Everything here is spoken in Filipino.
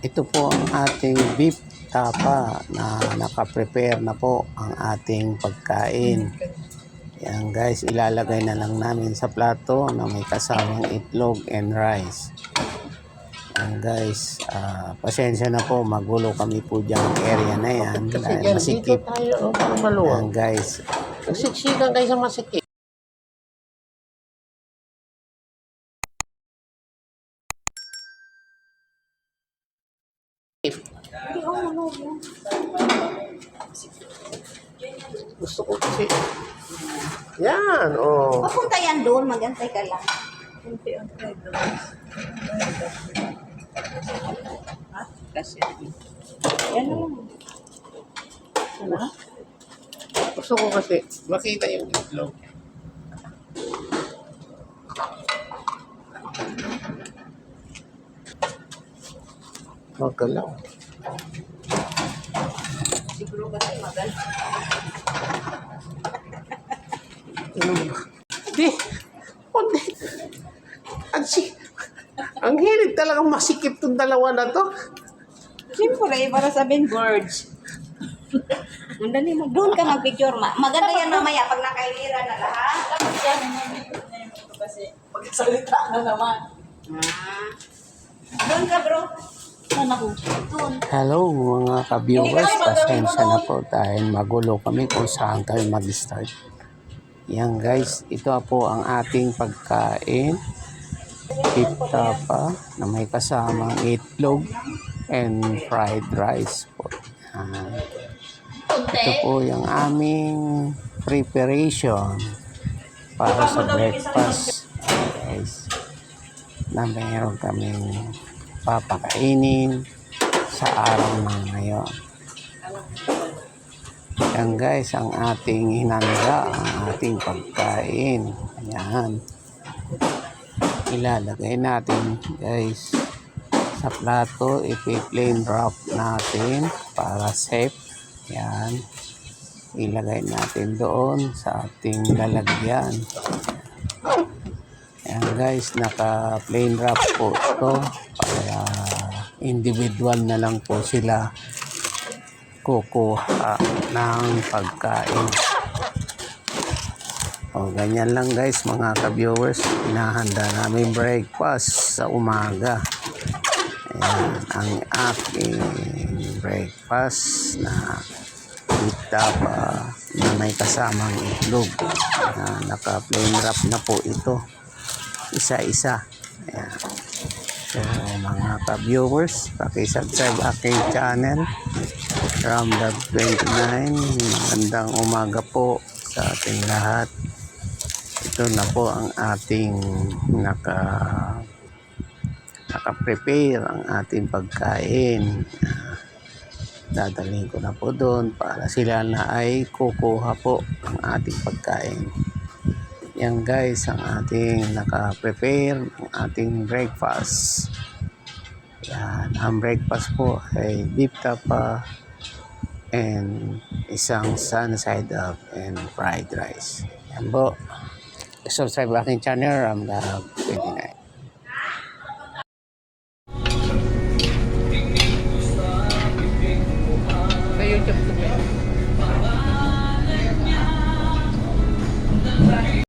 Ito po ang ating beef tapa na nakaprepare na po ang ating pagkain. Yan guys, ilalagay na lang namin sa plato na may kasamang itlog and rice. Yan guys, pasensya na po, magulo kami po dyan area na yan. Kasi Dahil dyan, masikip. dito tayo, maluwang. Yan guys. Nagsiksikan kayo sa masikip. Gusto ko kasi. Yan, oh. Papunta yan doon, magantay ka lang. Unti-unti doon. Kasi, Yan lang. Gusto ko kasi makita yung itlog. Magalaw. Siguro kasi magal. Hindi. Hindi. Ang hilig talagang masikip tong dalawa na to. Siyempre, para sabihin birds. Mandali mo. Doon ka mag-picture. Maganda yan mamaya pag nakailira na lahat. tapos yan, kasi pagkasalita na naman. Doon ka, bro. Sana ko. Doon. Hello mga ka-viewers, pasensya na po dahil magulo kami kung saan tayo mag-start. Yan guys, ito po ang ating pagkain. Beef tapa na may kasamang itlog and fried rice po. Ito po yung aming preparation para sa breakfast guys, na mayroon kaming papakainin sa araw na ngayon. Yan guys, ang ating hinanda, ang ating pagkain. Ayan. Ilalagay natin guys sa plato, ipi-plain wrap natin para safe. Yan. Ilagay natin doon sa ating lalagyan. Yan guys, naka-plain wrap po ito para individual na lang po sila kukuha ng pagkain. O ganyan lang guys mga ka-viewers, hinahanda namin breakfast sa umaga. Ayan ang aking breakfast na beef tapa na may kasamang itlog. Naka-plain wrap na po ito. Isa-isa. Ayan. So mga ka-viewers, paki-subscribe aking channel Ramdag 29. Magandang umaga po sa ating lahat. Ito na po ang ating naka-prepare ang ating pagkain. Dadalhin ko na po doon para sila na ay kukuha po ang ating pagkain. Yan guys, ang ating naka-prepare, ang ating breakfast. Yan, ang breakfast po ay beef tapa and isang sun side up and fried rice. Yan po. Subscribe aking channel, Ramdag 29.